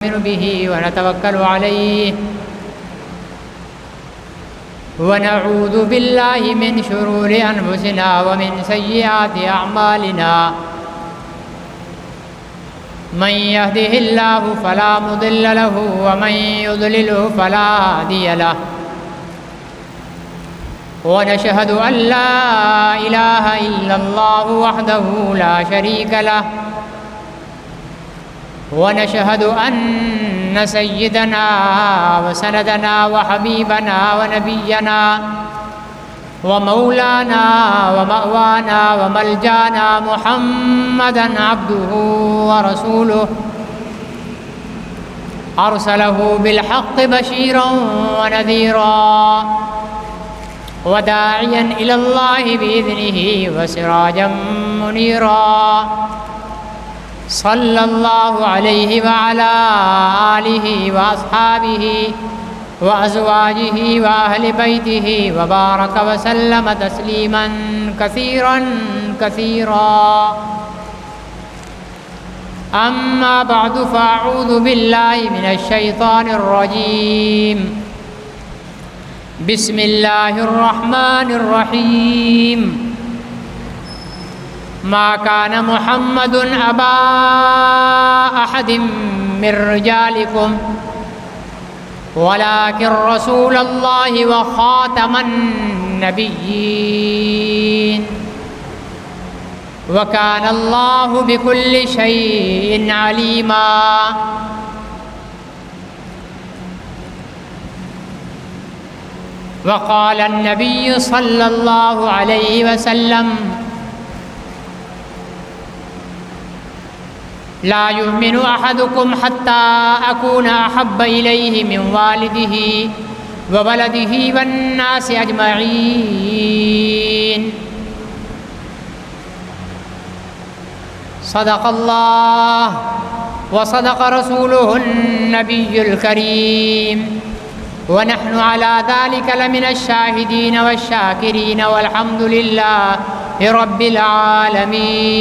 نؤمن به ونتوكل عليه ونعوذ بالله من شرور أنفسنا ومن سيئات أعمالنا من يهده الله فلا مضل له ومن يضلله فلا هادي له ونشهد أن لا إله إلا الله وحده لا شريك له ونشهد أن سيدنا وسندنا وحبيبنا ونبينا ومولانا ومأوانا وملجانا محمدا عبده ورسوله أرسله بالحق بشيرا ونذيرا وداعيا إلى الله بإذنه وسراجا منيرا صلى الله عليه وعلى آله وأصحابه وأزواجه وأهل بيته وبارك وسلم تسليما كثيرا كثيرا أما بعد فأعوذ بالله من الشيطان الرجيم بسم الله الرحمن الرحيم ما كان محمد أبا أحد من رجالكم ولكن رسول الله وخاتم النبيين وكان الله بكل شيء عليما وقال النبي صلى الله عليه وسلم لا يؤمن أحدكم حتى أكون أحب إليه من والده وولده والناس أجمعين صدق الله وصدق رسوله النبي الكريم ونحن على ذلك لمن الشاهدين والشاكرين والحمد لله رب العالمين.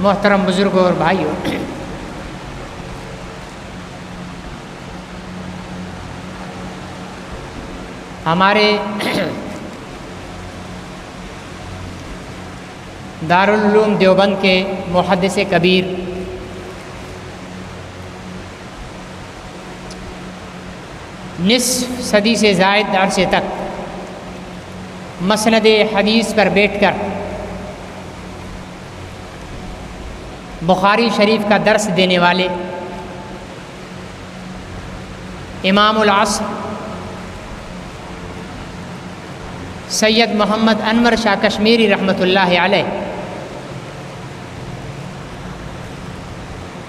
محترم بزرگوں اور بھائیوں، ہمارے دارالعلوم دیوبند کے محدث کبیر نصف صدی سے زائد عرصے تک مسند حدیث پر بیٹھ کر بخاری شریف کا درس دینے والے امام العصر سید محمد انور شاہ کشمیری رحمۃ اللہ علیہ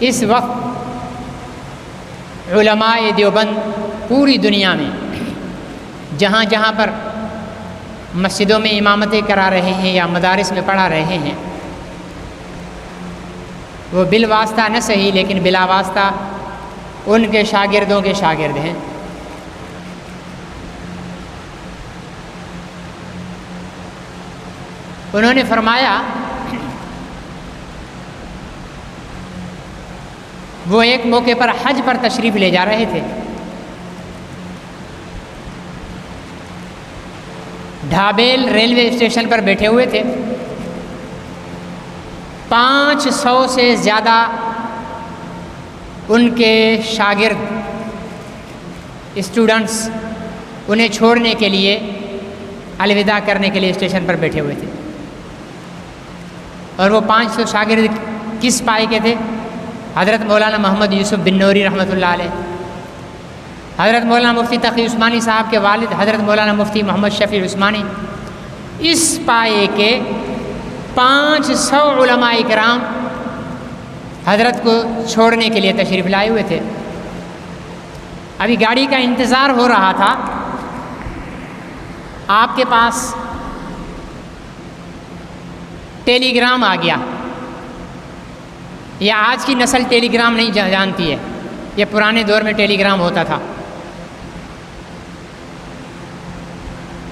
اس وقت علماء دیوبند پوری دنیا میں جہاں جہاں پر مسجدوں میں امامتیں کرا رہے ہیں یا مدارس میں پڑھا رہے ہیں، وہ بالواسطہ نہ صحیح لیکن بلا واسطہ ان کے شاگردوں کے شاگرد ہیں۔ انہوں نے فرمایا وہ ایک موقع پر حج پر تشریف لے جا رہے تھے، ڈھابیل ریلوے اسٹیشن پر بیٹھے ہوئے تھے، 500 سے زیادہ ان کے شاگرد اسٹوڈنٹس انہیں چھوڑنے کے لیے الوداع کرنے کے لیے اسٹیشن پر بیٹھے ہوئے تھے، اور وہ 500 شاگرد کس پائے کے تھے؟ حضرت مولانا محمد یوسف بن نوری رحمۃ اللہ علیہ، حضرت مولانا مفتی تقی عثمانی صاحب کے والد حضرت مولانا مفتی محمد شفیع عثمانی، اس پائے کے 500 علماء کرام حضرت کو چھوڑنے کے لیے تشریف لائے ہوئے تھے۔ ابھی گاڑی کا انتظار ہو رہا تھا، آپ کے پاس ٹیلی گرام آ گیا۔ یہ آج کی نسل ٹیلی گرام نہیں جانتی ہے، یہ پرانے دور میں ٹیلی گرام ہوتا تھا۔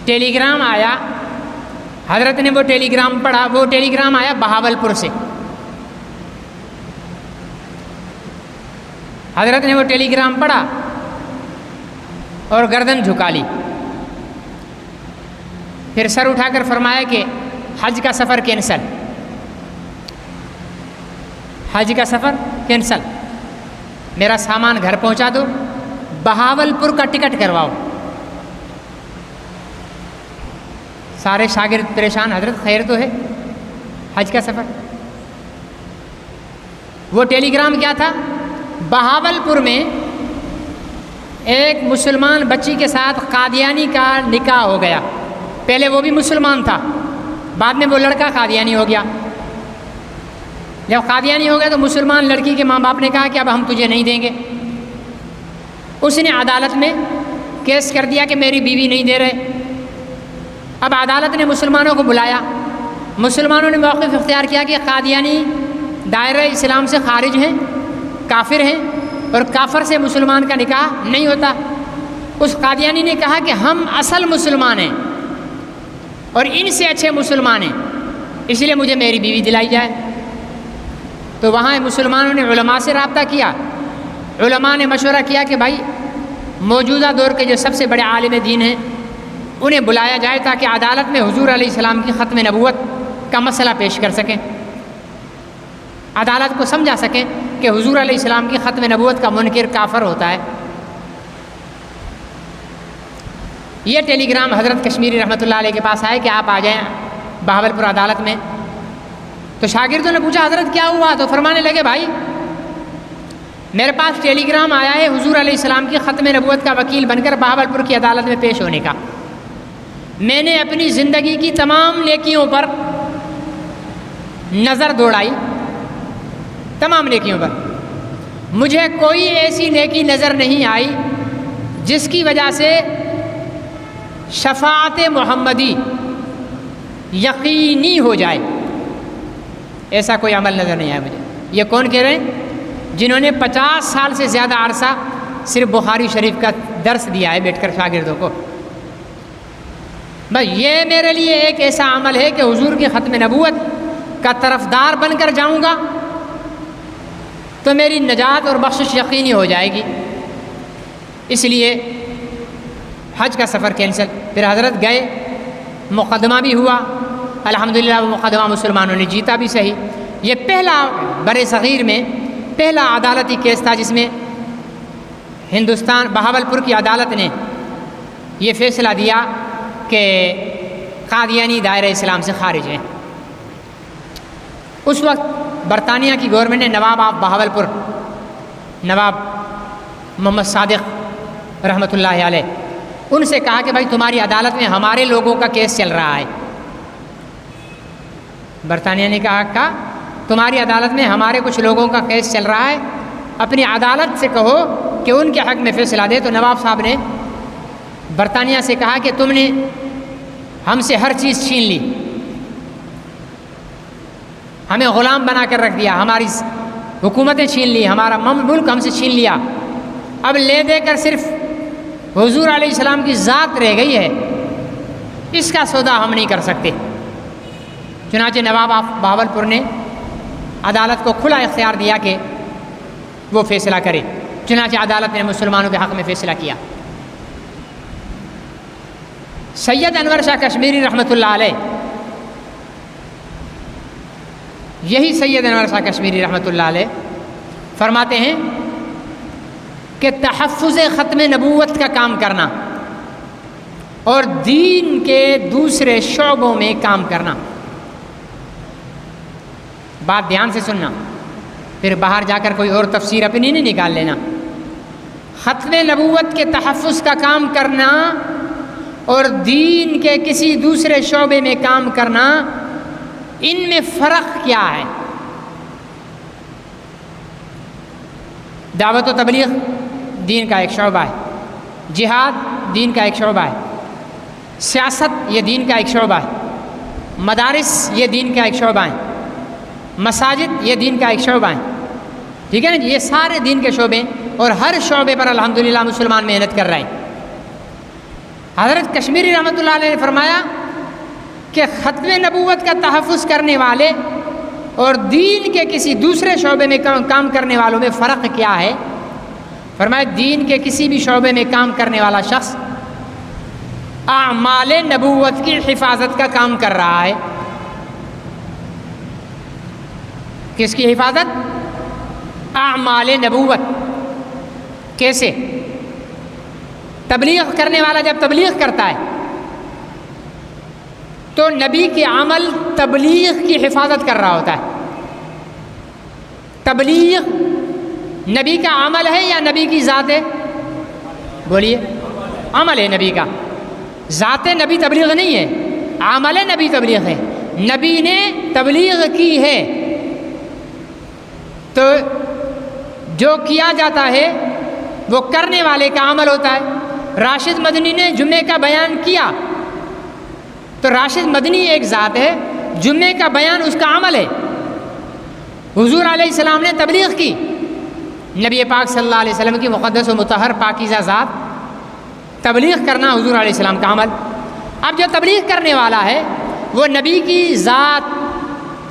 ٹیلی گرام آیا، حضرت نے وہ ٹیلی گرام پڑھا. وہ ٹیلی گرام آیا بہاولپور سے. حضرت نے وہ ٹیلی گرام پڑھا اور گردن جھکا لی. پھر سر اٹھا کر فرمایا کہ حج کا سفر کینسل، حج کا سفر کینسل، میرا سامان گھر پہنچا دو، بہاولپور کا ٹکٹ کرواؤ. سارے شاگرد پریشان، حضرت خیر تو ہے، حج کا سفر. وہ ٹیلی گرام کیا تھا؟ بہاولپور میں ایک مسلمان بچی کے ساتھ قادیانی کا نکاح ہو گیا. پہلے وہ بھی مسلمان تھا، بعد میں وہ لڑکا قادیانی ہو گیا. جب قادیانی ہو گیا تو مسلمان لڑکی کے ماں باپ نے کہا کہ اب ہم تجھے نہیں دیں گے. اس نے عدالت میں کیس کر دیا کہ میری بیوی نہیں دے رہے. اب عدالت نے مسلمانوں کو بلایا. مسلمانوں نے موقف اختیار کیا کہ قادیانی دائرہ اسلام سے خارج ہیں، کافر ہیں، اور کافر سے مسلمان کا نکاح نہیں ہوتا. اس قادیانی نے کہا کہ ہم اصل مسلمان ہیں اور ان سے اچھے مسلمان ہیں، اس لیے مجھے میری بیوی دلائی جائے. تو وہاں مسلمانوں نے علماء سے رابطہ کیا. علماء نے مشورہ کیا کہ بھائی موجودہ دور کے جو سب سے بڑے عالم دین ہیں انہیں بلایا جائے تاکہ عدالت میں حضور علیہ السلام کی ختم نبوت کا مسئلہ پیش کر سکیں، عدالت کو سمجھا سکیں کہ حضور علیہ السلام کی ختم نبوت کا منکر کافر ہوتا ہے. یہ ٹیلی گرام حضرت کشمیری رحمۃ اللہ علیہ کے پاس آئے کہ آپ آ جائیں بہاولپور عدالت میں. تو شاگردوں نے پوچھا حضرت کیا ہوا؟ تو فرمانے لگے بھائی میرے پاس ٹیلی گرام آیا ہے حضور علیہ السلام کی ختم نبوت کا وکیل بن کر بہاولپور کی عدالت میں پیش ہونے کا. میں نے اپنی زندگی کی تمام نیکیوں پر نظر دوڑائی، تمام نیکیوں پر، مجھے کوئی ایسی نیکی نظر نہیں آئی جس کی وجہ سے شفاعت محمدی یقینی ہو جائے. ایسا کوئی عمل نظر نہیں آیا مجھے. یہ کون کہہ رہے ہیں؟ جنہوں نے 50 سال سے زیادہ عرصہ صرف بخاری شریف کا درس دیا ہے بیٹھ کر شاگردوں کو. بس یہ میرے لیے ایک ایسا عمل ہے کہ حضور کی ختم نبوت کا طرفدار بن کر جاؤں گا تو میری نجات اور بخشش یقینی ہو جائے گی. اس لیے حج کا سفر کینسل. پھر حضرت گئے، مقدمہ بھی ہوا، الحمدللہ وہ مقدمہ مسلمانوں نے جیتا بھی صحیح. یہ پہلا بر صغیر میں پہلا عدالتی کیس تھا جس میں ہندوستان بہاولپور کی عدالت نے یہ فیصلہ دیا کہ قادیانی دائرہ اسلام سے خارج ہیں. اس وقت برطانیہ کی گورنمنٹ نے نواب آف بہاولپور، نواب محمد صادق رحمۃ اللہ علیہ، ان سے کہا کہ بھائی تمہاری عدالت میں ہمارے لوگوں کا کیس چل رہا ہے. برطانیہ نے کہا تمہاری عدالت میں ہمارے کچھ لوگوں کا کیس چل رہا ہے، اپنی عدالت سے کہو کہ ان کے حق میں فیصلہ دے. تو نواب صاحب نے برطانیہ سے کہا کہ تم نے ہم سے ہر چیز چھین لی، ہمیں غلام بنا کر رکھ دیا، ہماری حکومتیں چھین لی، ہمارا ملک ہم سے چھین لیا، اب لے دے کر صرف حضور علیہ السلام کی ذات رہ گئی ہے، اس کا سودا ہم نہیں کر سکتے. چنانچہ نواب آف بہاولپور نے عدالت کو کھلا اختیار دیا کہ وہ فیصلہ کرے. چنانچہ عدالت نے مسلمانوں کے حق میں فیصلہ کیا. سید انور شاہ کشمیری رحمۃ اللہ علیہ، یہی سید انور شاہ کشمیری رحمۃ اللہ علیہ فرماتے ہیں کہ تحفظ ختم نبوت کا کام کرنا اور دین کے دوسرے شعبوں میں کام کرنا، بات دھیان سے سننا، پھر باہر جا کر کوئی اور تفسیر اپنی نہیں نکال لینا. ختم نبوت کے تحفظ کا کام کرنا اور دین کے کسی دوسرے شعبے میں کام کرنا، ان میں فرق کیا ہے؟ دعوت و تبلیغ دین کا ایک شعبہ ہے، جہاد دین کا ایک شعبہ ہے، سیاست یہ دین کا ایک شعبہ ہے، مدارس یہ دین کا ایک شعبہ ہے، مساجد یہ دین کا ایک شعبہ ہے. ٹھیک ہے نا، یہ سارے دین کے شعبے، اور ہر شعبے پر الحمدللہ مسلمان محنت کر رہے ہیں. حضرت کشمیری رحمۃ اللہ علیہ نے فرمایا کہ ختم نبوت کا تحفظ کرنے والے اور دین کے کسی دوسرے شعبے میں کام کرنے والوں میں فرق کیا ہے؟ فرمایا دین کے کسی بھی شعبے میں کام کرنے والا شخص اعمال نبوت کی حفاظت کا کام کر رہا ہے۔ کس کی حفاظت؟ اعمال نبوت۔ کیسے؟ تبلیغ کرنے والا جب تبلیغ کرتا ہے تو نبی کے عمل تبلیغ کی حفاظت کر رہا ہوتا ہے۔ تبلیغ نبی کا عمل ہے یا نبی کی ذات ہے؟ بولیے، عمل ہے نبی کا، ذات نبی تبلیغ نہیں ہے، عمل نبی تبلیغ ہے۔ نبی نے تبلیغ کی ہے تو جو کیا جاتا ہے وہ کرنے والے کا عمل ہوتا ہے۔ راشد مدنی نے جمعے کا بیان کیا تو راشد مدنی ایک ذات ہے، جمعے کا بیان اس کا عمل ہے۔ حضور علیہ السلام نے تبلیغ کی، نبی پاک صلی اللہ علیہ وسلم کی مقدس و مطہر پاکیزہ ذات، تبلیغ کرنا حضور علیہ السلام کا عمل۔ اب جو تبلیغ کرنے والا ہے وہ نبی کی ذات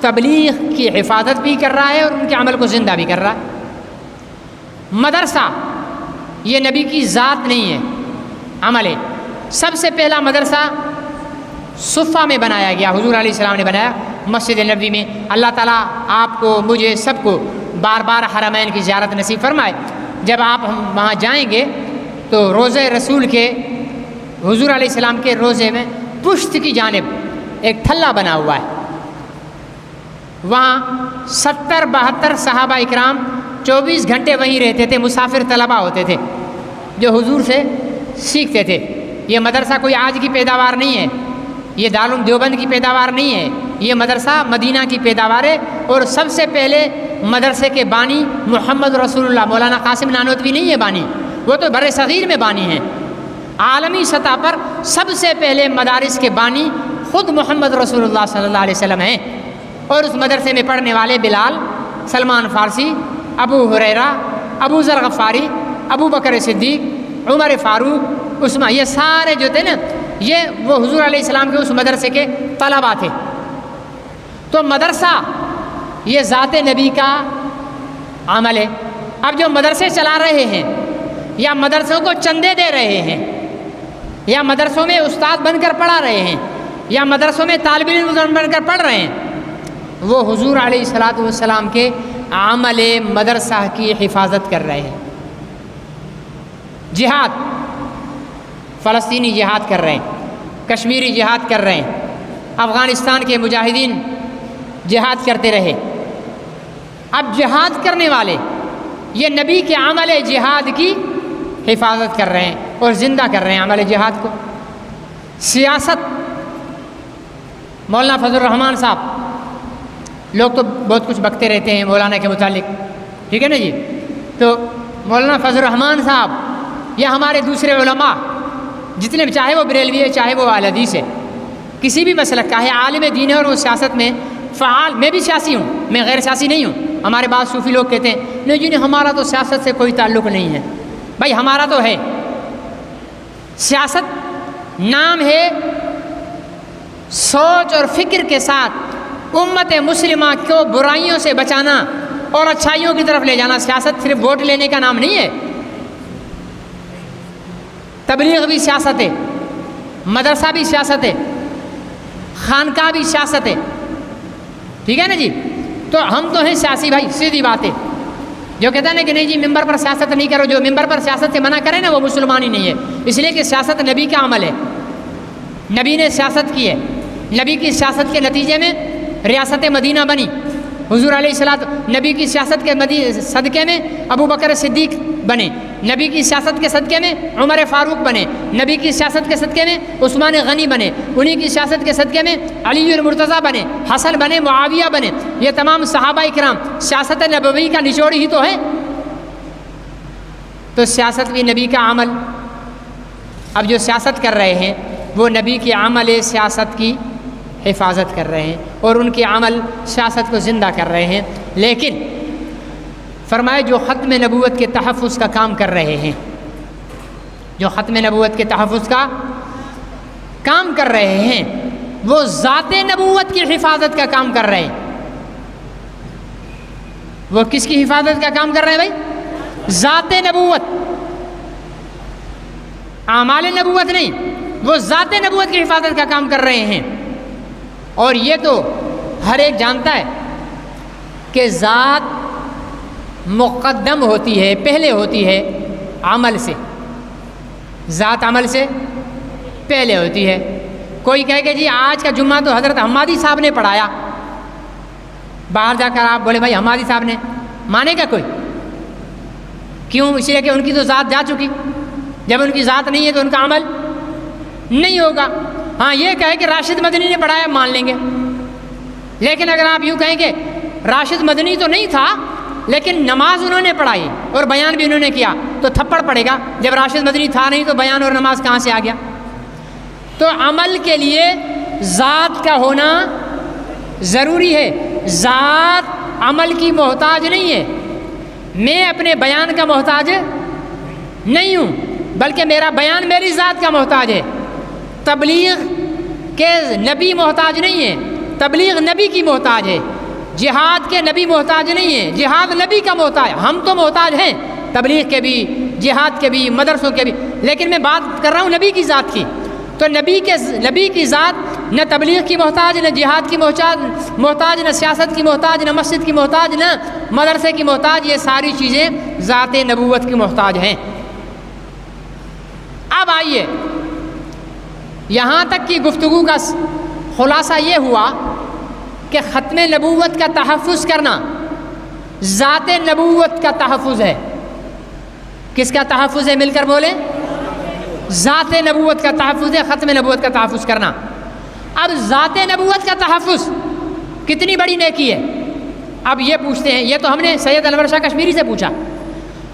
تبلیغ کی حفاظت بھی کر رہا ہے اور ان کے عمل کو زندہ بھی کر رہا ہے۔ مدرسہ یہ نبی کی ذات نہیں ہے، عمل ہے۔ سب سے پہلا مدرسہ صفہ میں بنایا گیا، حضور علیہ السلام نے بنایا مسجد نبوی میں۔ اللہ تعالیٰ آپ کو، مجھے، سب کو بار بار حرمین کی زیارت نصیب فرمائے۔ جب آپ وہاں جائیں گے تو روضہ رسول کے، حضور علیہ السلام کے روضے میں پشت کی جانب ایک تھلہ بنا ہوا ہے، وہاں 70-72 صحابہ اکرام 24 گھنٹے وہیں رہتے تھے، مسافر طلبہ ہوتے تھے جو حضور سے سیکھتے تھے۔ یہ مدرسہ کوئی آج کی پیداوار نہیں ہے، یہ دارالعلوم دیوبند کی پیداوار نہیں ہے، یہ مدرسہ مدینہ کی پیداوار ہے۔ اور سب سے پہلے مدرسے کے بانی محمد رسول اللہ، مولانا قاسم نانوتوی نہیں ہے بانی، وہ تو بر صغیر میں بانی ہیں۔ عالمی سطح پر سب سے پہلے مدارس کے بانی خود محمد رسول اللہ صلی اللہ علیہ وسلم ہیں۔ اور اس مدرسے میں پڑھنے والے بلال، سلمان فارسی، ابو ہریرہ، ابو ذر غفاری، ابو بکر صدیق، عمر فاروق، عثمان، یہ سارے جو تھے نا، یہ وہ حضور علیہ السلام کے اس مدرسے کے طلباء تھے۔ تو مدرسہ یہ ذات نبی کا عمل ہے۔ اب جو مدرسے چلا رہے ہیں یا مدرسوں کو چندے دے رہے ہیں یا مدرسوں میں استاد بن کر پڑھا رہے ہیں یا مدرسوں میں طالب علم بن کر پڑھ رہے ہیں، وہ حضور علیہ السلام کے عمل مدرسہ کی حفاظت کر رہے ہیں۔ جہاد، فلسطینی جہاد کر رہے ہیں، کشمیری جہاد کر رہے ہیں، افغانستان کے مجاہدین جہاد کرتے رہے۔ اب جہاد کرنے والے یہ نبی کے عمل جہاد کی حفاظت کر رہے ہیں اور زندہ کر رہے ہیں عمل جہاد کو۔ سیاست، مولانا فضل الرحمان صاحب، لوگ تو بہت کچھ بکتے رہتے ہیں مولانا کے متعلق، ٹھیک ہے نا جی، تو مولانا فضل الرحمان صاحب یا ہمارے دوسرے علماء جتنے، چاہے وہ بریلوی ہے چاہے وہ اہل حدیث ہے، کسی بھی مسلک کا ہے، عالم دین ہے اور وہ سیاست میں فعال۔ میں بھی سیاسی ہوں، میں غیر سیاسی نہیں ہوں۔ ہمارے بعض صوفی لوگ کہتے ہیں نہیں جی ہمارا تو سیاست سے کوئی تعلق نہیں ہے۔ بھائی ہمارا تو ہے، سیاست نام ہے سوچ اور فکر کے ساتھ امت مسلمہ کو برائیوں سے بچانا اور اچھائیوں کی طرف لے جانا۔ سیاست صرف ووٹ لینے کا نام نہیں ہے۔ تبلیغ بھی سیاست ہے، مدرسہ بھی سیاست ہے، خانقاہ بھی سیاست ہے، ٹھیک ہے نا جی۔ تو ہم تو ہیں سیاسی بھائی، سیدھی بات ہے۔ جو کہتا ہے نا کہ نہیں جی ممبر پر سیاست نہیں کرو، جو ممبر پر سیاست سے منع کرے نا وہ مسلمان ہی نہیں ہے، اس لیے کہ سیاست نبی کا عمل ہے، نبی نے سیاست کی ہے۔ نبی کی سیاست کے نتیجے میں ریاست مدینہ بنی، حضور علیہ السلام نبی کی سیاست کے صدقے میں ابو بکر صدیق بنے، نبی کی سیاست کے صدقے میں عمر فاروق بنے، نبی کی سیاست کے صدقے میں عثمان غنی بنے، انہی کی سیاست کے صدقے میں علی المرتضیٰ بنے، حسن بنے، معاویہ بنے۔ یہ تمام صحابہ اکرام سیاست نبوی کا نچوڑ ہی تو ہے۔ تو سیاست بھی نبی کا عمل۔ اب جو سیاست کر رہے ہیں وہ نبی کے عمل سیاست کی حفاظت کر رہے ہیں اور ان کے عمل سیاست کو زندہ کر رہے ہیں۔ لیکن فرمائے جو ختم نبوت کے تحفظ کا کام کر رہے ہیں، جو ختم نبوت کے تحفظ کا کام کر رہے ہیں، وہ ذات نبوت کی حفاظت کا کام کر رہے ہیں۔ وہ کس کی حفاظت کا کام کر رہے ہیں بھائی؟ ذات نبوت، اعمال نبوت نہیں، وہ ذات نبوت کی حفاظت کا کام کر رہے ہیں۔ اور یہ تو ہر ایک جانتا ہے کہ ذات مقدم ہوتی ہے، پہلے ہوتی ہے عمل سے، ذات عمل سے پہلے ہوتی ہے۔ کوئی کہے کہ جی آج کا جمعہ تو حضرت حمادی صاحب نے پڑھایا، باہر جا کر آپ بولے بھائی حمادی صاحب نے، مانے گا کوئی؟ کیوں؟ اس لیے کہ ان کی تو ذات جا چکی، جب ان کی ذات نہیں ہے تو ان کا عمل نہیں ہوگا۔ ہاں یہ کہے کہ راشد مدنی نے پڑھایا، مان لیں گے، لیکن اگر آپ یوں کہیں کہ راشد مدنی تو نہیں تھا لیکن نماز انہوں نے پڑھائی اور بیان بھی انہوں نے کیا، تو تھپڑ پڑے گا۔ جب راشد مدنی تھا نہیں تو بیان اور نماز کہاں سے آ گیا؟ تو عمل کے لیے ذات کا ہونا ضروری ہے۔ ذات عمل کی محتاج نہیں ہے، میں اپنے بیان کا محتاج نہیں ہوں، بلکہ میرا بیان میری ذات کا محتاج ہے۔ تبلیغ کے نبی محتاج نہیں ہے، تبلیغ نبی کی محتاج ہے۔ جہاد کے نبی محتاج نہیں ہے، جہاد نبی کا محتاج۔ ہم تو محتاج ہیں تبلیغ کے بھی، جہاد کے بھی، مدرسوں کے بھی، لیکن میں بات کر رہا ہوں نبی کی ذات کی۔ تو نبی کی ذات نہ تبلیغ کی محتاج، نہ جہاد کی محتاج، نہ سیاست کی محتاج، نہ مسجد کی محتاج، نہ مدرسے کی محتاج۔ یہ ساری چیزیں ذات نبوت کی محتاج ہیں۔ اب آئیے، یہاں تک کی گفتگو کا خلاصہ یہ ہوا کہ ختم نبوت کا تحفظ کرنا ذات نبوت کا تحفظ ہے۔ کس کا تحفظ ہے؟ مل کر بولیں۔ ذات نبوت کا تحفظ ہے، ختم نبوت کا تحفظ کرنا۔ اب ذات نبوت کا تحفظ کتنی بڑی نیکی ہے؟ اب یہ پوچھتے ہیں، یہ تو ہم نے سید انور شاہ کشمیری سے پوچھا۔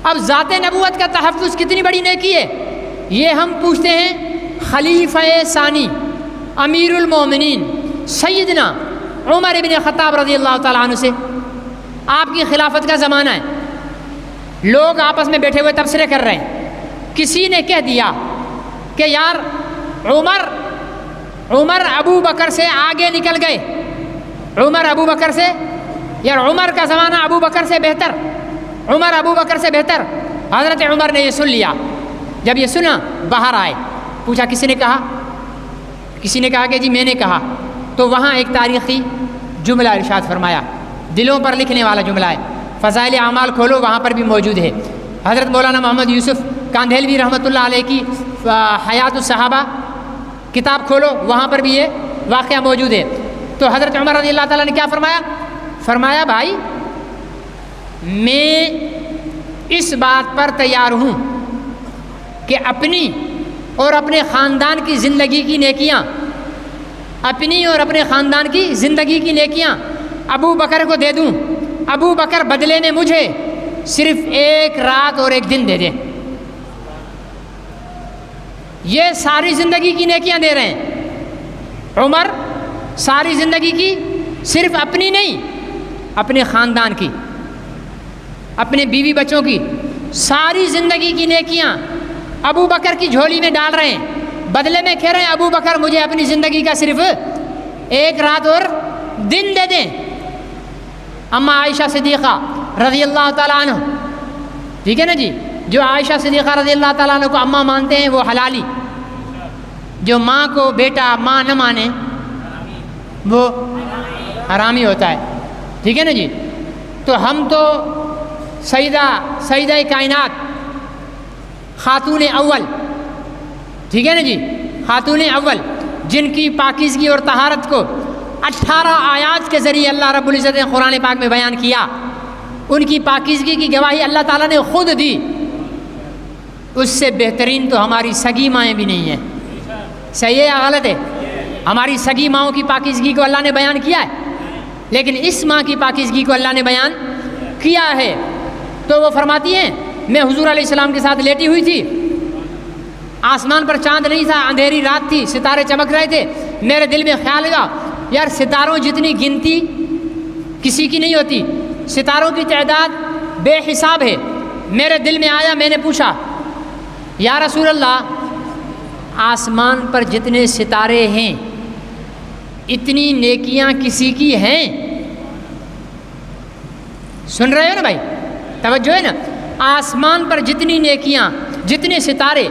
اب ذات نبوت کا تحفظ کتنی بڑی نیکی ہے، یہ ہم پوچھتے ہیں خلیفہ ثانی امیر المومنین سیدنا عمر بن خطاب رضی اللہ تعالیٰ عنہ سے۔ آپ کی خلافت کا زمانہ ہے، لوگ آپس میں بیٹھے ہوئے تبصرے کر رہے ہیں۔ کسی نے کہہ دیا کہ یار عمر ابو بکر سے آگے نکل گئے، عمر ابو بکر سے، یار عمر کا زمانہ ابو بکر سے بہتر، عمر ابو بکر سے بہتر۔ حضرت عمر نے یہ سن لیا، جب یہ سنا باہر آئے، پوچھا کسی نے کہا؟ کسی نے کہا کہ جی میں نے کہا۔ تو وہاں ایک تاریخی جملہ ارشاد فرمایا، دلوں پر لکھنے والا جملہ ہے، فضائل اعمال کھولو وہاں پر بھی موجود ہے۔ حضرت مولانا محمد یوسف کاندھیلوی رحمۃ اللہ علیہ کی حیات الصحابہ کتاب کھولو وہاں پر بھی یہ واقعہ موجود ہے۔ تو حضرت عمر رضی اللہ تعالیٰ نے کیا فرمایا؟ فرمایا بھائی میں اس بات پر تیار ہوں کہ اپنی اور اپنے خاندان کی زندگی کی نیکیاں، اپنی اور اپنے خاندان کی زندگی کی نیکیاں ابو بکر کو دے دوں، ابو بکر بدلے میں مجھے صرف ایک رات اور ایک دن دے دیں۔ یہ ساری زندگی کی نیکیاں دے رہے ہیں عمر، ساری زندگی کی، صرف اپنی نہیں، اپنے خاندان کی، اپنے بیوی بچوں کی، ساری زندگی کی نیکیاں ابو بکر کی جھولی میں ڈال رہے ہیں، بدلے میں کہہ رہے ہیں ابو بکر مجھے اپنی زندگی کا صرف ایک رات اور دن دے دیں۔ اما عائشہ صدیقہ رضی اللہ تعالیٰ عنہ، ٹھیک ہے نا جی، جو عائشہ صدیقہ رضی اللہ تعالیٰ عنہ کو اماں مانتے ہیں وہ حلالی، جو ماں کو بیٹا ماں نہ مانے وہ حرامی ہوتا ہے، ٹھیک ہے نا جی۔ تو ہم تو سیدہ کائنات خاتون اول، ٹھیک ہے نا جی، خاتون اول جن کی پاکیزگی اور طہارت کو 18 آیات کے ذریعے اللہ رب العزت نے قرآن پاک میں بیان کیا، ان کی پاکیزگی کی گواہی اللہ تعالیٰ نے خود دی، اس سے بہترین تو ہماری سگی مائیں بھی نہیں ہیں۔ صحیح ہے یا غلط ہے؟ ہماری سگی ماؤں کی پاکیزگی کو اللہ نے بیان کیا ہے، لیکن اس ماں کی پاکیزگی کو اللہ نے بیان کیا ہے۔ تو وہ فرماتی ہیں میں حضور علیہ السلام کے ساتھ لیٹی ہوئی تھی، آسمان پر چاند نہیں تھا، اندھیری رات تھی، ستارے چمک رہے تھے، میرے دل میں خیال آیا یار ستاروں جتنی گنتی کسی کی نہیں ہوتی، ستاروں کی تعداد بے حساب ہے۔ میرے دل میں آیا، میں نے پوچھا یا رسول اللہ آسمان پر جتنے ستارے ہیں اتنی نیکیاں کسی کی ہیں؟ سن رہے ہو نا بھائی، توجہ ہے نا؟ آسمان پر جتنی نیکیاں، جتنے ستارے،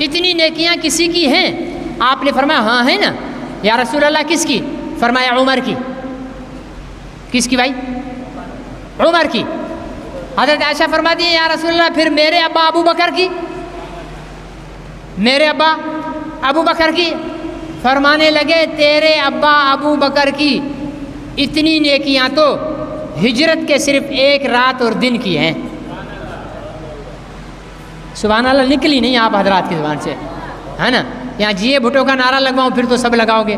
اتنی نیکیاں کسی کی ہیں؟ آپ نے فرمایا ہاں ہے نا۔ یا رسول اللہ کس کی؟ فرمایا عمر کی۔ کس کی بھائی؟ عمر کی۔ حضرت عائشہ فرماتی ہیں یا رسول اللہ پھر میرے ابا ابو بکر کی؟ میرے ابا ابو بکر کی؟ فرمانے لگے تیرے ابا ابو بکر کی اتنی نیکیاں تو ہجرت کے صرف ایک رات اور دن کی ہیں۔ سبحان اللہ نکلی نہیں آپ حضرات کی زبان سے، ہے نا؟ یہاں جیے بھٹو کا نعرہ لگواؤں پھر تو سب لگاؤ گے،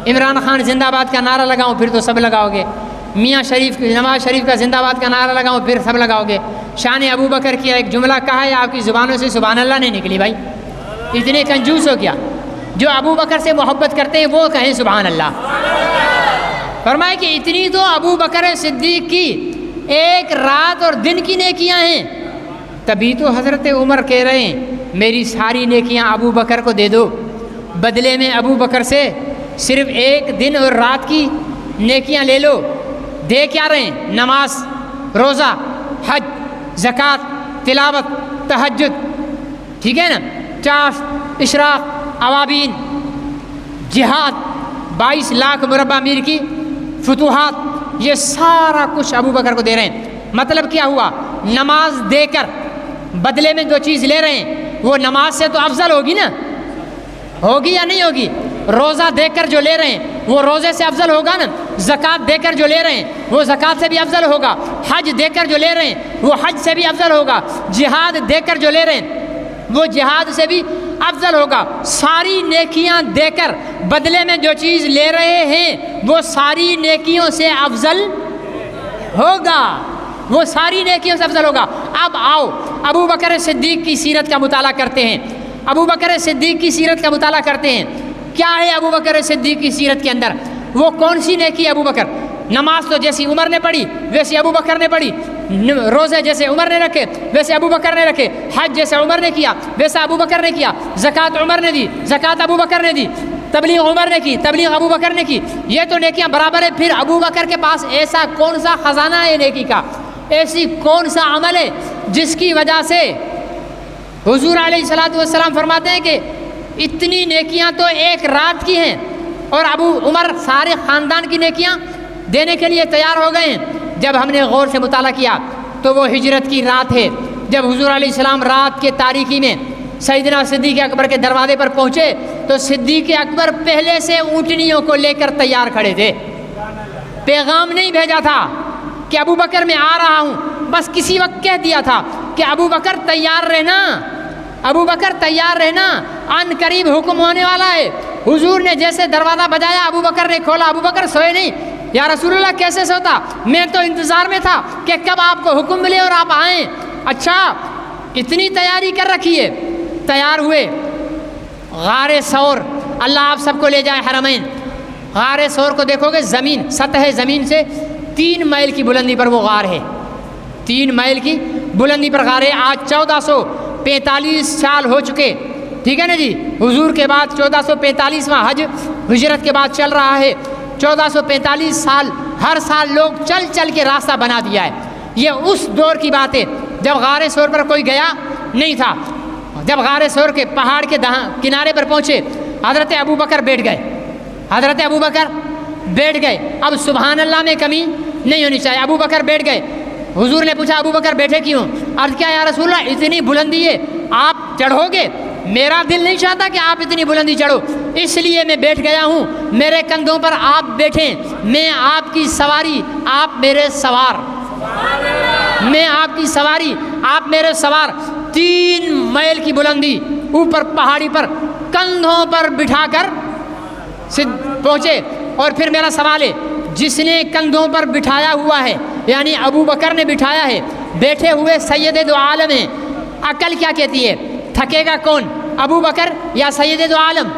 عمران خان زندہ باد کا نعرہ لگاؤں پھر تو سب لگاؤ گے، میاں شریف نواز شریف کا زندہ باد کا نعرہ لگاؤں پھر سب لگاؤ گے۔ شان ابو بکر کی ایک جملہ کہا ہے آپ کی زبانوں سے سبحان اللہ نہیں نکلی بھائی، اتنے کنجوس ہو کیا؟ جو ابو بکر سے محبت کرتے ہیں وہ کہیں سبحان اللہ۔ فرمائے کہ اتنی تو ابو بکر صدیق کی ایک رات اور دن کی نیکیاں ہیں۔ تبھی تو حضرت عمر کہہ رہے ہیں میری ساری نیکیاں ابو بکر کو دے دو، بدلے میں ابو بکر سے صرف ایک دن اور رات کی نیکیاں لے لو۔ دے کیا رہے ہیں؟ نماز، روزہ، حج، زکوٰۃ، تلاوت، تہجد، ٹھیک ہے نا؟ چاشت، اشراق، اوابین، جہاد، 22 لاکھ مربع میل کی فتوحات، یہ سارا کچھ ابو بکر کو دے رہے ہیں۔ مطلب کیا ہوا؟ نماز دے کر بدلے میں جو چیز لے رہے ہیں وہ نماز سے تو افضل ہوگی نا، ہوگی یا نہیں ہوگی؟ روزہ دے کر جو لے رہے ہیں وہ روزے سے افضل ہوگا نا، زکوٰۃ دے کر جو لے رہے ہیں وہ زکوٰۃ سے بھی افضل ہوگا، حج دے کر جو لے رہے ہیں وہ حج سے بھی افضل ہوگا، جہاد دے کر جو لے رہے ہیں وہ جہاد سے بھی افضل ہوگا۔ ساری نیکیاں دے کر بدلے میں جو چیز لے رہے ہیں وہ ساری نیکیوں سے افضل ہوگا، وہ ساری نیکیوں سے افضل ہوگا۔ اب آؤ ابو بکر صدیق کی سیرت کا مطالعہ کرتے ہیں، ابو بکر صدیق کی سیرت کا مطالعہ کرتے ہیں۔ کیا ہے ابو بکر صدیق کی سیرت کے اندر؟ وہ کون سی نیکی ابو بکر؟ نماز تو جیسی عمر نے پڑھی ویسی ابو بکر نے پڑھی، روزے جیسے عمر نے رکھے ویسے ابو بکر نے رکھے، حج جیسے عمر نے کیا ویسا ابو بکر نے کیا، زکوٰۃ عمر نے دی، زکوٰۃ ابو بکر نے دی، تبلیغ عمر نے کی، تبلیغ ابو بکر نے کی، یہ تو نیکیاں برابر ہے۔ پھر ابو بکر کے پاس ایسا کون سا خزانہ ہے نیکی کا، ایسی کون سا عمل ہے جس کی وجہ سے حضور علیہ الصلوۃ والسلام فرماتے ہیں کہ اتنی نیکیاں تو ایک رات کی ہیں، اور ابو عمر سارے خاندان کی نیکیاں دینے کے لیے تیار ہو گئے ہیں۔ جب ہم نے غور سے مطالعہ کیا تو وہ ہجرت کی رات ہے، جب حضور علیہ السلام رات کے تاریکی میں سیدنا صدیق اکبر کے دروازے پر پہنچے تو صدیق اکبر پہلے سے اونٹنیوں کو لے کر تیار کھڑے تھے، پیغام نہیں بھیجا تھا کہ ابو بکر میں آ رہا ہوں، بس کسی وقت کہہ دیا تھا کہ ابو بکر تیار رہنا، ابو بکر تیار رہنا، ان قریب حکم ہونے والا ہے۔ حضور نے جیسے دروازہ بجایا ابو بکر نے کھولا، ابو بکر سوئے نہیں۔ یا رسول اللہ کیسے سوتا؟ میں تو انتظار میں تھا کہ کب آپ کو حکم ملے اور آپ آئیں۔ اچھا اتنی تیاری کر رکھی ہے۔ تیار ہوئے، غار ثور، اللہ آپ سب کو لے جائے حرمین۔ غار ثور کو دیکھو گے، زمین، سطح زمین سے 3 میل کی بلندی پر وہ غار ہے، 3 میل کی بلندی پر غار ہے۔ آج 1445 سال ہو چکے، ٹھیک ہے نا جی؟ حضور کے بعد 1445واں حج ہجرت کے بعد چل رہا ہے۔ 1445 سال ہر سال لوگ چل چل کے راستہ بنا دیا ہے۔ یہ اس دور کی بات ہے جب غار ثور پر کوئی گیا نہیں تھا۔ جب غار ثور کے پہاڑ کے کنارے پر پہنچے، حضرت ابو بکر بیٹھ گئے، حضرت ابو بکر بیٹھ گئے۔ اب سبحان اللہ میں کمی نہیں ہونی چاہیے، ابو بکر بیٹھ گئے۔ حضور نے پوچھا ابو بکر بیٹھے کیوں؟ عرض کیا یا رسول اللہ اتنی بلندی ہے، آپ چڑھو گے؟ میرا دل نہیں چاہتا کہ آپ اتنی بلندی چڑھو، اس لیے میں بیٹھ گیا ہوں۔ میرے کندھوں پر آپ بیٹھیں، میں آپ کی سواری، آپ میرے سوار، میں آپ کی سواری، آپ میرے سوار۔ 3 میل کی بلندی اوپر پہاڑی پر کندھوں پر بٹھا کر پہنچے۔ اور پھر میرا سوال ہے، جس نے کندھوں پر بٹھایا ہوا ہے یعنی ابو بکر نے بٹھایا ہے، بیٹھے ہوئے سید دو عالم ہیں، عقل کیا کہتی ہے؟ تھکے گا کون، ابو بکر یا سید دو عالم؟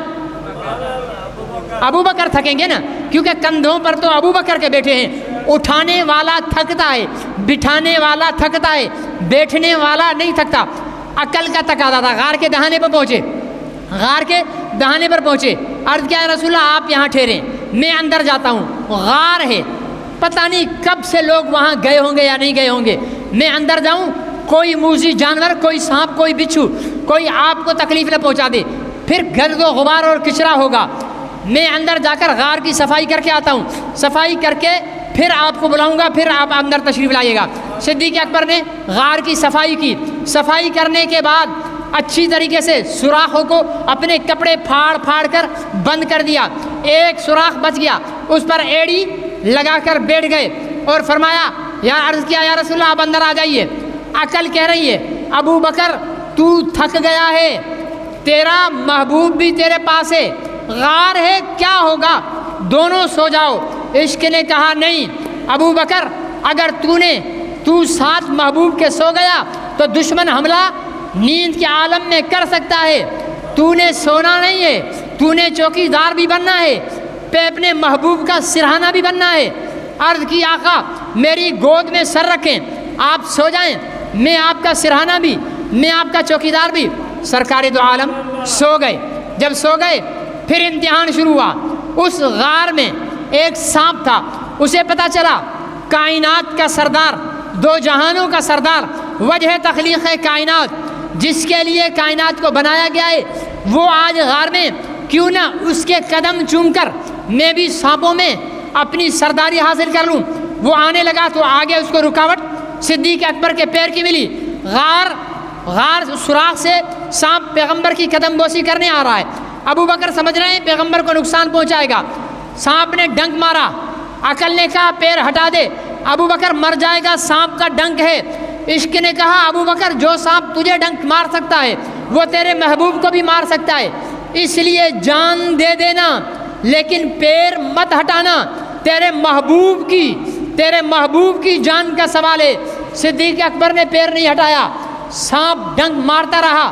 ابو بکر تھکیں گے نا، کیونکہ کندھوں پر تو ابو بکر کے بیٹھے ہیں۔ اٹھانے والا تھکتا ہے، بٹھانے والا تھکتا ہے، بیٹھنے والا نہیں تھکتا۔ عقل کا تقاضا تھا۔ غار کے دہانے پر پہنچے، غار کے دہانے پر پہنچے۔ عرض کیا رسول اللہ آپ یہاں ٹھہریں، میں اندر جاتا ہوں، غار ہے، پتہ نہیں کب سے لوگ وہاں گئے ہوں گے یا نہیں گئے ہوں گے، میں اندر جاؤں، کوئی موذی جانور، کوئی سانپ، کوئی بچھو، کوئی آپ کو تکلیف نہ پہنچا دے، پھر گرد و غبار اور کچرا ہوگا، میں اندر جا کر غار کی صفائی کر کے آتا ہوں، صفائی کر کے پھر آپ کو بلاؤں گا، پھر آپ اندر تشریف لائیے گا۔ صدیق اکبر نے غار کی صفائی کی، صفائی کرنے کے بعد اچھی طریقے سے سوراخوں کو اپنے کپڑے پھاڑ پھاڑ کر بند کر دیا، ایک سوراخ بچ گیا، اس پر ایڑی لگا کر بیٹھ گئے اور فرمایا، یا عرض کیا یا رسول اللہ آپ اندر آ جائیے۔ عقل کہہ رہی ہے ابو بکر تو تھک گیا ہے، تیرا محبوب بھی تیرے پاس ہے، غار ہے، کیا ہوگا، دونوں سو جاؤ۔ عشق نے کہا نہیں ابو بکر، اگر تو ساتھ محبوب کے سو گیا تو دشمن حملہ نیند کے عالم میں کر سکتا ہے، تو نے سونا نہیں ہے، تو نے چوکی دار بھی بننا ہے، پہ اپنے محبوب کا سرہانہ بھی بننا ہے۔ عرض کی آقا میری گود میں سر رکھیں، آپ سو جائیں، میں آپ کا سرہانہ بھی، میں آپ کا چوکی دار بھی۔ سرکار دو عالم سو گئے، جب سو گئے پھر امتحان شروع ہوا۔ اس غار میں ایک سانپ تھا، اسے پتہ چلا کائنات کا سردار، دو جہانوں کا سردار، وجہ تخلیق کائنات، جس کے لیے کائنات کو بنایا گیا ہے، وہ آج غار میں، کیوں نہ اس کے قدم چوم کر میں بھی سانپوں میں اپنی سرداری حاصل کر لوں۔ وہ آنے لگا تو آگے اس کو رکاوٹ صدیق اکبر کے پیر کی ملی، غار سوراخ سے سانپ پیغمبر کی قدم بوسی کرنے آ رہا ہے۔ ابو بکر سمجھ رہے ہیں پیغمبر کو نقصان پہنچائے گا، سانپ نے ڈنک مارا، عقل نے کہا پیر ہٹا دے، ابو بکر مر جائے گا، سانپ کا ڈنک ہے۔ عشق نے کہا ابو بکر جو سانپ تجھے ڈنک مار سکتا ہے وہ تیرے محبوب کو بھی مار سکتا ہے، اس لیے جان دے دینا لیکن پیر مت ہٹانا، تیرے محبوب کی جان کا سوال ہے۔ صدیق اکبر نے پیر نہیں ہٹایا، سانپ ڈنک مارتا رہا،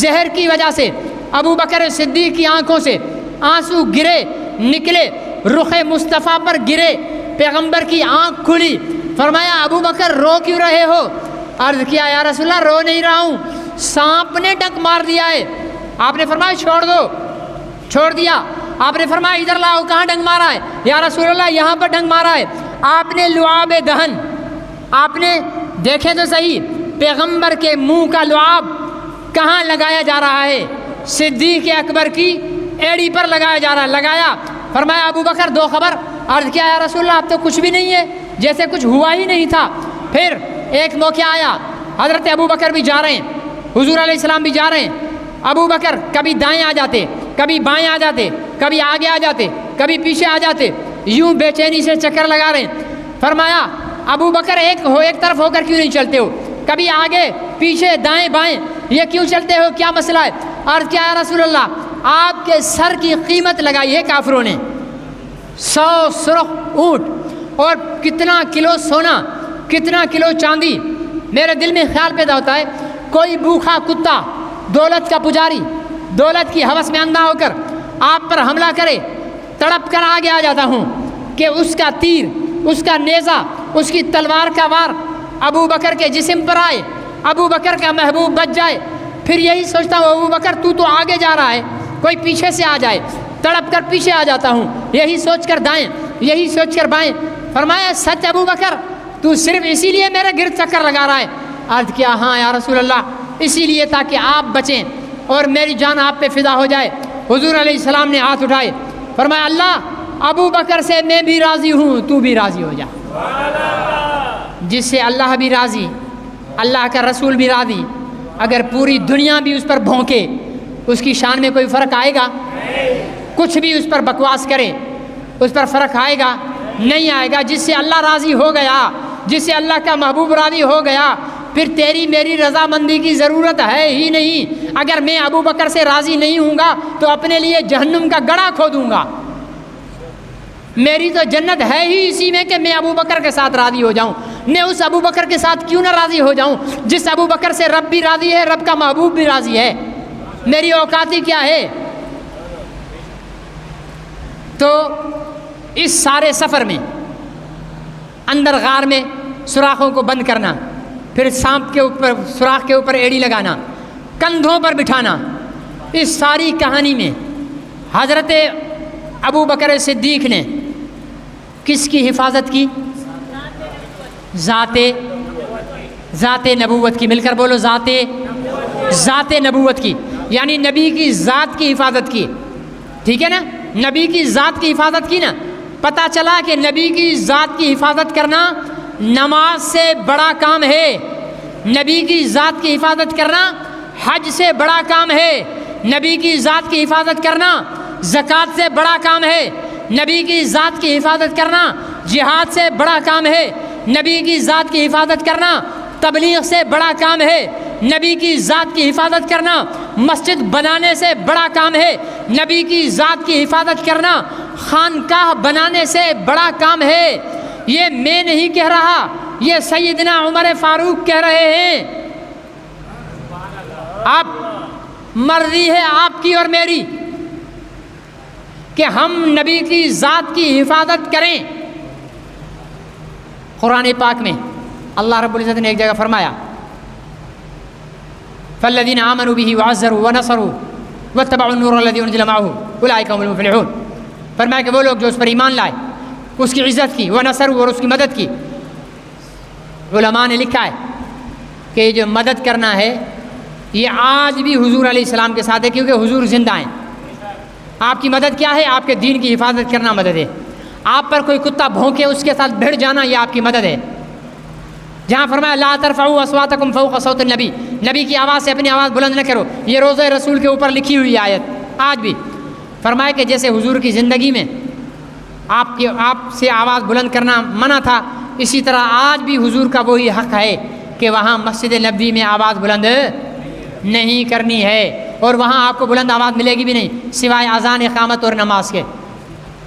زہر کی وجہ سے ابو بکر صدیق کی آنکھوں سے آنسو گرے، نکلے، رخ مصطفیٰ پر گرے، پیغمبر کی آنکھ کھلی، فرمایا ابو بکر رو کیوں رہے ہو؟ عرض کیا یا رسول اللہ رو نہیں رہا ہوں، سانپ نے ڈنک مار دیا ہے۔ آپ نے فرمایا چھوڑ دو، چھوڑ دیا۔ آپ نے فرمایا ادھر لاؤ، کہاں ڈنک مارا ہے؟ یا رسول اللہ یہاں پر ڈنک مارا ہے۔ آپ نے لعاب دہن، آپ نے دیکھے تو صحیح پیغمبر کے منہ کا لعاب کہاں لگایا جا رہا ہے؟ صدیق اکبر کی ایڑی پر لگایا جا رہا ہے، لگایا۔ فرمایا ابو بکر دو خبر؟ عرض کیا یا رسول اللہ اب تو کچھ بھی نہیں ہے، جیسے کچھ ہوا ہی نہیں تھا۔ پھر ایک موقع آیا، حضرت ابو بکر بھی جا رہے ہیں، حضور علیہ السلام بھی جا رہے ہیں، ابو بکر کبھی دائیں آ جاتے، کبھی بائیں آ جاتے، کبھی آگے آ جاتے، کبھی پیچھے آ جاتے، یوں بے چینی سے چکر لگا رہے ہیں۔ فرمایا ابو بکر ایک طرف ہو کر کیوں نہیں چلتے ہو؟ کبھی آگے پیچھے دائیں بائیں یہ کیوں چلتے ہو، کیا مسئلہ ہے؟ عرض کیا یا رسول اللہ آپ کے سر کی قیمت لگائی ہے کافروں نے، 100 سرخ اونٹ اور کتنا کلو سونا، کتنا کلو چاندی۔ میرے دل میں خیال پیدا ہوتا ہے کوئی بھوکھا کتا، دولت کا پجاری، دولت کی ہوس میں اندھا ہو کر آپ پر حملہ کرے، تڑپ کر آگے آ جاتا ہوں کہ اس کا تیر، اس کا نیزہ، اس کی تلوار کا وار ابو بکر کے جسم پر آئے، ابو بکر کا محبوب بچ جائے۔ پھر یہی سوچتا ہوں ابو بکر تو آگے جا رہا ہے، کوئی پیچھے سے آ جائے، تڑپ کر پیچھے آ جاتا ہوں، یہی سوچ کر دائیں، یہی سوچ کر بائیں۔ فرمایا سچ ابو بکر تو صرف اسی لیے میرے گرد چکر لگا رہا ہے؟ عرض کیا ہاں یا رسول اللہ اسی لیے تاکہ آپ بچیں اور میری جان آپ پہ فدا ہو جائے۔ حضور علیہ السلام نے ہاتھ اٹھائے، فرمایا اللہ ابو بکر سے میں بھی راضی ہوں، تو بھی راضی ہو جا۔ جس سے اللہ بھی راضی، اللہ کا رسول بھی راضی، اگر پوری دنیا بھی اس پر بھونکے اس کی شان میں کوئی فرق آئے گا؟ کچھ بھی اس پر بکواس کرے اس پر فرق آئے گا؟ نہیں آئے گا۔ جس سے اللہ راضی ہو گیا، جس سے اللہ کا محبوب راضی ہو گیا، پھر تیری میری رضامندی کی ضرورت ہے ہی نہیں۔ اگر میں ابو بکر سے راضی نہیں ہوں گا تو اپنے لیے جہنم کا گڑھا کھودوں گا۔ میری تو جنت ہے ہی اسی میں کہ میں ابو بکر کے ساتھ راضی ہو جاؤں۔ میں اس ابو بکر کے ساتھ کیوں نہ راضی ہو جاؤں جس ابو بکر سے رب بھی راضی ہے، رب کا محبوب بھی راضی ہے۔ میری اوقات ہی کیا ہے؟ تو اس سارے سفر میں اندر غار میں سوراخوں کو بند کرنا، پھر سانپ کے اوپر، سوراخ کے اوپر ایڑی لگانا، کندھوں پر بٹھانا، اس ساری کہانی میں حضرت ابو بکر صدیق نے کس کی حفاظت کی؟ ذات نبوت کی. مل کر بولو، ذات نبوت کی، یعنی نبی کی ذات کی حفاظت کی. ٹھیک ہے نا، نبی کی ذات کی حفاظت کی نا. پتہ چلا کہ نبی کی ذات کی حفاظت کرنا نماز سے بڑا کام ہے، نبی کی ذات کی حفاظت کرنا حج سے بڑا کام ہے، نبی کی ذات کی حفاظت کرنا زکوٰۃ سے بڑا کام ہے، نبی کی ذات کی حفاظت کرنا جہاد سے بڑا کام ہے، نبی کی ذات کی حفاظت کرنا تبلیغ سے بڑا کام ہے، نبی کی ذات کی حفاظت کرنا مسجد بنانے سے بڑا کام ہے، نبی کی ذات کی حفاظت کرنا خانقاہ بنانے سے بڑا کام ہے. یہ میں نہیں کہہ رہا، یہ سیدنا عمر فاروق کہہ رہے ہیں. آپ مرضی ہے آپ کی اور میری کہ ہم نبی کی ذات کی حفاظت کریں. قرآن پاک میں اللہ رب العزت نے ایک جگہ فرمایا فالذین آمنوا به وعزروا ونصروا واتبعوا النور الذي انزل معه اولئک هم المفلحون. فرمایا کہ وہ لوگ جو اس پر ایمان لائے، اس کی عزت کی، ونصروا اور اس کی مدد کی. علماء نے لکھا ہے کہ یہ جو مدد کرنا ہے یہ آج بھی حضور علیہ السلام کے ساتھ ہے، کیونکہ حضور زندہ ہیں. آپ کی مدد کیا ہے؟ آپ کے دین کی حفاظت کرنا مدد ہے. آپ پر کوئی کتا بھونکے اس کے ساتھ بھیڑ جانا یہ آپ کی مدد ہے. جہاں فرمایا لا ترفعوا اصواتکم فوق صوت النبی، نبی کی آواز سے اپنی آواز بلند نہ کرو، یہ روضہ رسول کے اوپر لکھی ہوئی آیت آج بھی. فرمایا کہ جیسے حضور کی زندگی میں آپ سے آواز بلند کرنا منع تھا، اسی طرح آج بھی حضور کا وہی حق ہے کہ وہاں مسجد نبوی میں آواز بلند نہیں کرنی ہے، اور وہاں آپ کو بلند آواز ملے گی بھی نہیں سوائے اذان، اقامت اور نماز کے.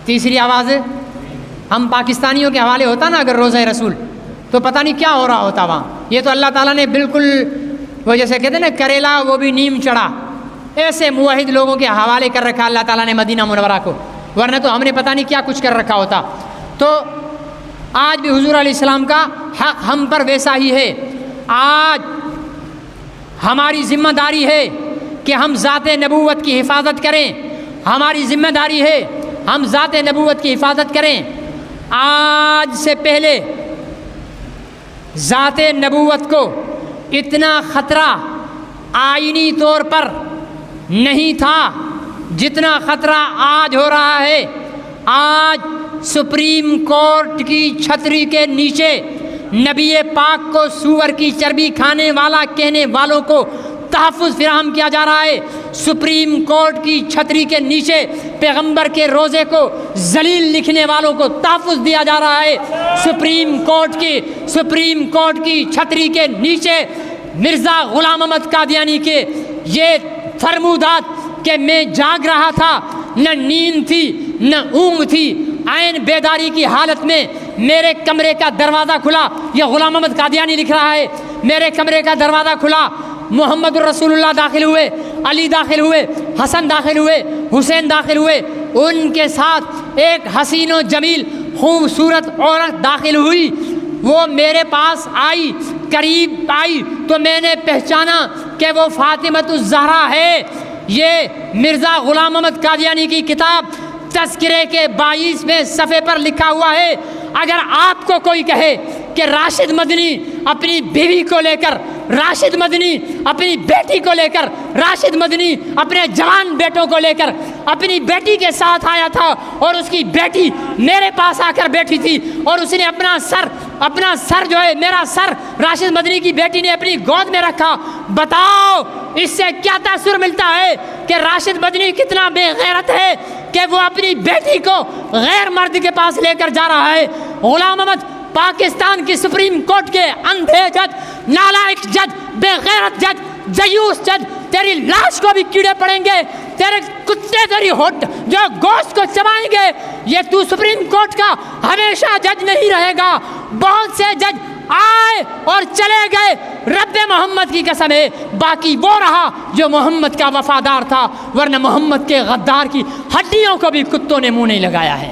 تیسری آواز ہم پاکستانیوں کے حوالے ہوتا نا اگر روضہ رسول، تو پتہ نہیں کیا ہو رہا ہوتا وہاں. یہ تو اللہ تعالیٰ نے بالکل وہ جیسے کہتے ہیں نا کریلا وہ بھی نیم چڑھا، ایسے موحد لوگوں کے حوالے کر رکھا اللہ تعالیٰ نے مدینہ منورہ کو، ورنہ تو ہم نے پتہ نہیں کیا کچھ کر رکھا ہوتا. تو آج بھی حضور علیہ السلام کا حق ہم پر ویسا ہی ہے. آج ہماری ذمہ داری ہے کہ ہم ذات نبوت کی حفاظت کریں، ہماری ذمہ داری ہے ہم ذات نبوت کی حفاظت کریں. آج سے پہلے ذات نبوت کو اتنا خطرہ آئینی طور پر نہیں تھا جتنا خطرہ آج ہو رہا ہے. آج سپریم کورٹ کی چھتری کے نیچے نبی پاک کو سور کی چربی کھانے والا کہنے والوں کو تحفظ فراہم کیا جا رہا ہے. سپریم کورٹ کی چھتری کے نیچے پیغمبر کے روزے کو ذلیل لکھنے والوں کو تحفظ دیا جا رہا ہے. سپریم کورٹ کی چھتری کے نیچے مرزا غلام احمد قادیانی کے یہ فرمودات کہ میں جاگ رہا تھا، نہ نیند تھی نہ اونگ تھی، عین بیداری کی حالت میں میرے کمرے کا دروازہ کھلا. یہ غلام احمد قادیانی لکھ رہا ہے، میرے کمرے کا دروازہ کھلا، محمد الرسول اللہ داخل ہوئے، علی داخل ہوئے، حسن داخل ہوئے، حسین داخل ہوئے، ان کے ساتھ ایک حسین و جمیل خوبصورت عورت داخل ہوئی. وہ میرے پاس آئی، قریب آئی تو میں نے پہچانا کہ وہ فاطمۃ الزہرا ہے. یہ مرزا غلام احمد قادیانی کی کتاب تذکرے کے 22ویں صفحے پر لکھا ہوا ہے. اگر آپ کو کوئی کہے کہ راشد مدنی اپنی بیوی کو لے کر، راشد مدنی اپنی بیٹی کو لے کر، راشد مدنی اپنے جوان بیٹوں کو لے کر اپنی بیٹی کے ساتھ آیا تھا اور اس کی بیٹی میرے پاس آ کر بیٹھی تھی اور اس نے اپنا سر جو ہے میرا سر راشد مدنی کی بیٹی نے اپنی گود میں رکھا، بتاؤ اس سے کیا تاثر ملتا ہے کہ راشد مدنی کتنا بے غیرت ہے کہ وہ اپنی بیٹی کو غیر مرد کے پاس لے کر جا رہا ہے. غلام احمد پاکستان کی سپریم کورٹ کے اندھے جج، نالائق جج، بے غیرت جج، دیوس جج، تیری لاش کو بھی کیڑے پڑیں گے، تیرے کتے تیری ہوٹ جو گوشت کو چبائیں گے. یہ تو سپریم کورٹ کا ہمیشہ جج نہیں رہے گا. بہت سے جج آئے اور چلے گئے، رب محمد کی قسم ہے باقی وہ رہا جو محمد کا وفادار تھا، ورنہ محمد کے غدار کی ہڈیوں کو بھی کتوں نے منہ نہیں لگایا ہے.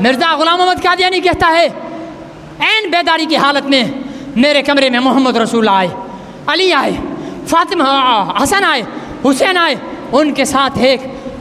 مرزا غلام احمد قادیانی کہتا ہے عین بیداری کی حالت میں میرے کمرے میں محمد رسول آئے، علی آئے، فاطمہ، حسن آئے، حسین آئے، ان کے ساتھ ایک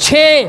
6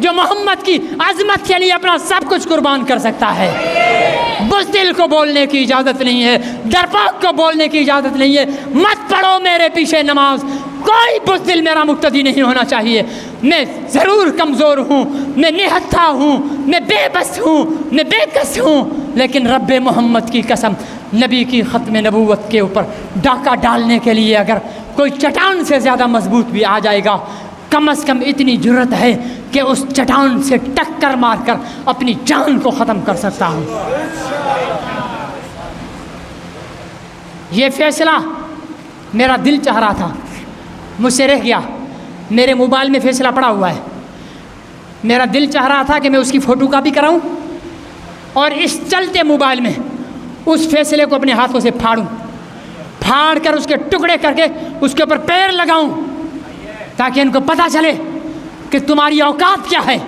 جو محمد کی عظمت کے لیے اپنا سب کچھ قربان کر سکتا ہے. بزدل کو بولنے کی اجازت نہیں ہے, ڈرپوک کو بولنے کی اجازت نہیں ہے. مت پڑھو میرے پیچھے نماز, کوئی بزدل میرا مقتدی نہیں ہونا چاہیے. میں ضرور کمزور ہوں, میں نہتھا ہوں, میں بے بس ہوں, میں بے کس ہوں, لیکن رب محمد کی قسم, نبی کی ختم نبوت کے اوپر ڈاکہ ڈالنے کے لیے اگر کوئی چٹان سے زیادہ مضبوط بھی آ جائے گا, کم از کم اتنی جرت ہے کہ اس چٹان سے ٹکر مار کر اپنی جان کو ختم کر سکتا ہوں. یہ فیصلہ میرا دل چاہ رہا تھا, مجھ سے رہ گیا. میرے موبائل میں فیصلہ پڑا ہوا ہے. میرا دل چاہ رہا تھا کہ میں اس کی فوٹو کاپی کراؤں اور اس چلتے موبائل میں اس فیصلے کو اپنے ہاتھوں سے پھاڑ کر اس کے ٹکڑے کر کے اس کے اوپر پیر لگاؤں, تاکہ ان کو پتہ چلے کہ تمہاری اوقات کیا ہے.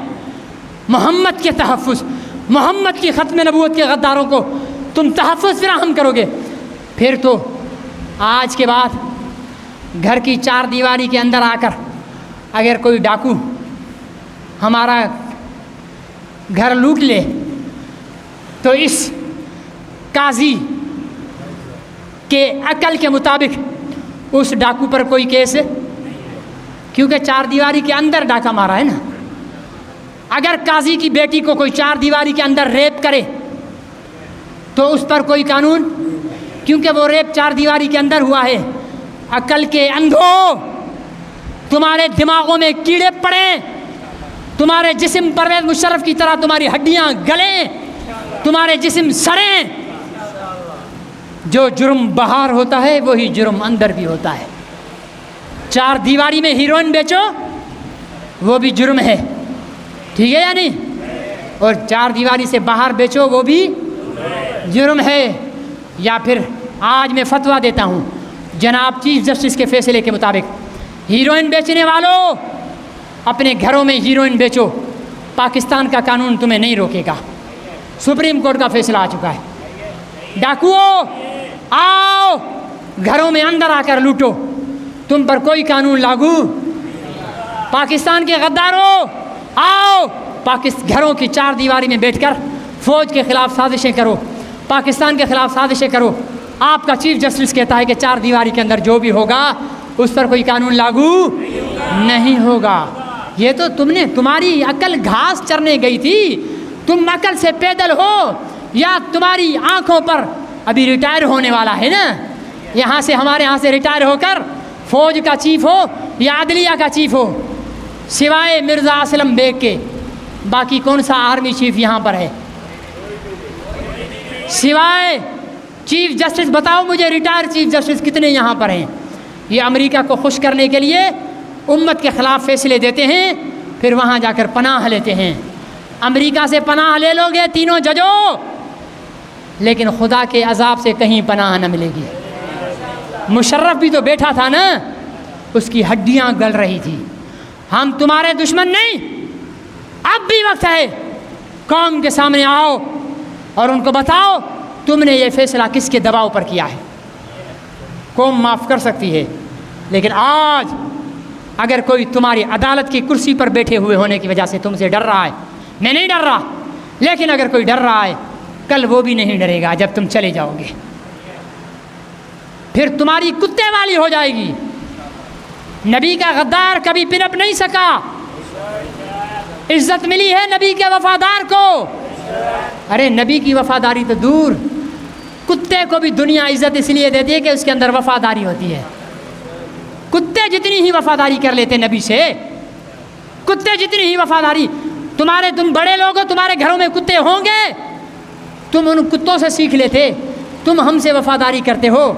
محمد کے تحفظ, محمد کی ختم نبوت کے غداروں کو تم تحفظ فراہم کرو گے. پھر تو آج کے بعد گھر کی چار دیواری کے اندر آ کر اگر کوئی ڈاکو ہمارا گھر لوٹ لے تو اس قاضی کے عقل کے مطابق اس ڈاکو پر کوئی کیس ہے, کیونکہ چار دیواری کے اندر ڈاکہ مارا ہے نا. اگر قاضی کی بیٹی کو کوئی چار دیواری کے اندر ریپ کرے تو اس پر کوئی قانون, کیونکہ وہ ریپ چار دیواری کے اندر ہوا ہے. عقل کے اندھو, تمہارے دماغوں میں کیڑے پڑیں, تمہارے جسم پرویز مشرف کی طرح تمہاری ہڈیاں گلیں, تمہارے جسم سڑیں. جو جرم باہر ہوتا ہے وہی جرم اندر بھی ہوتا ہے. چار دیواری میں ہیروئن بیچو وہ بھی جرم ہے, ٹھیک ہے یا نہیں, اور چار دیواری سے باہر بیچو وہ بھی جرم ہے. یا پھر آج میں فتویٰ دیتا ہوں جناب چیف جسٹس کے فیصلے کے مطابق, ہیروئن بیچنے والوں اپنے گھروں میں ہیروئن بیچو, پاکستان کا قانون تمہیں نہیں روکے گا. سپریم کورٹ کا فیصلہ آ چکا ہے. ڈاکوؤ آؤ گھروں میں اندر آ کر لوٹو, تم پر کوئی قانون لاگو. پاکستان کے غداروں آؤ گھروں کی چار دیواری میں بیٹھ کر فوج کے خلاف سازشیں کرو, پاکستان کے خلاف سازشیں کرو. آپ کا چیف جسٹس کہتا ہے کہ چار دیواری کے اندر جو بھی ہوگا اس پر کوئی قانون لاگو نہیں ہوگا. یہ تو تمہاری عقل گھاس چرنے گئی تھی, تم عقل سے پیدل ہو, یا تمہاری آنکھوں پر ابھی ریٹائر ہونے والا ہے نا, یہاں سے ہمارے یہاں سے ریٹائر ہو کر فوج کا چیف ہو یا عدلیہ کا چیف ہو, سوائے مرزا اسلم بیگ کے باقی کون سا آرمی چیف یہاں پر ہے؟ سوائے چیف جسٹس بتاؤ مجھے, ریٹائر چیف جسٹس کتنے یہاں پر ہیں؟ یہ امریکہ کو خوش کرنے کے لیے امت کے خلاف فیصلے دیتے ہیں, پھر وہاں جا کر پناہ لیتے ہیں. امریکہ سے پناہ لے لو گے تینوں ججوں, لیکن خدا کے عذاب سے کہیں پناہ نہ ملے گی. مشرف بھی تو بیٹھا تھا نا, اس کی ہڈیاں گل رہی تھی. ہم تمہارے دشمن نہیں, اب بھی وقت ہے قوم کے سامنے آؤ اور ان کو بتاؤ تم نے یہ فیصلہ کس کے دباؤ پر کیا ہے. قوم معاف کر سکتی ہے, لیکن آج اگر کوئی تمہاری عدالت کی کرسی پر بیٹھے ہوئے ہونے کی وجہ سے تم سے ڈر رہا ہے, میں نہیں ڈر رہا, لیکن اگر کوئی ڈر رہا ہے کل وہ بھی نہیں ڈرے گا جب تم چلے جاؤ گے. پھر تمہاری کتے والی ہو جائے گی. نبی کا غدار کبھی پنپ نہیں سکا, عزت ملی ہے نبی کے وفادار کو. ارے نبی کی وفاداری تو دور, کتے کو بھی دنیا عزت اس لیے دیتی ہے کہ اس کے اندر وفاداری ہوتی ہے. کتے جتنی ہی وفاداری کر لیتے نبی سے, کتے جتنی ہی وفاداری, تم بڑے لوگ ہو, تمہارے گھروں میں کتے ہوں گے, تم ان کتوں سے سیکھ لیتے. تم ہم سے وفاداری کرتے ہو,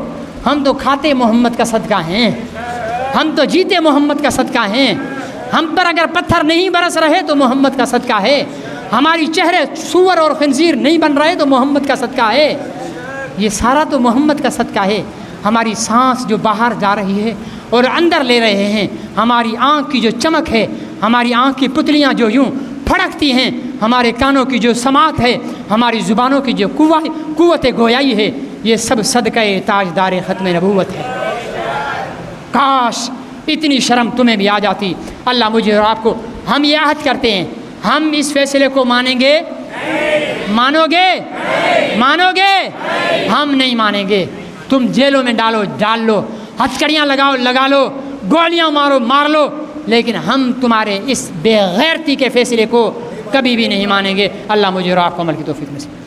ہم تو کھاتے محمد کا صدقہ ہیں, ہم تو جیتے محمد کا صدقہ ہیں. ہم پر اگر پتھر نہیں برس رہے تو محمد کا صدقہ ہے, ہماری چہرے سور اور خنزیر نہیں بن رہے تو محمد کا صدقہ ہے. یہ سارا تو محمد کا صدقہ ہے. ہماری سانس جو باہر جا رہی ہے اور اندر لے رہے ہیں, ہماری آنکھ کی جو چمک ہے, ہماری آنکھ کی پتلیاں جو یوں پھڑکتی ہیں, ہمارے کانوں کی جو سماعت ہے, ہماری زبانوں کی جو قوت گویائی ہے, یہ سب صدقہ تاجدار ختم نبوت ہے. کاش اتنی شرم تمہیں بھی آ جاتی. اللہ مجھے اور آپ کو ہم یہ عہد کرتے ہیں ہم اس فیصلے کو مانیں گے. مانو گے؟ مانو گے؟ ہم نہیں مانیں گے. تم جیلوں میں ڈال لو، ہتھکڑیاں لگا لو، گولیاں مار لو، لیکن ہم تمہارے اس بے غیرتی کے فیصلے کو کبھی بھی نہیں مانیں گے. اللہ مجھے اور آپ کو عمل کی توفیق نصیب.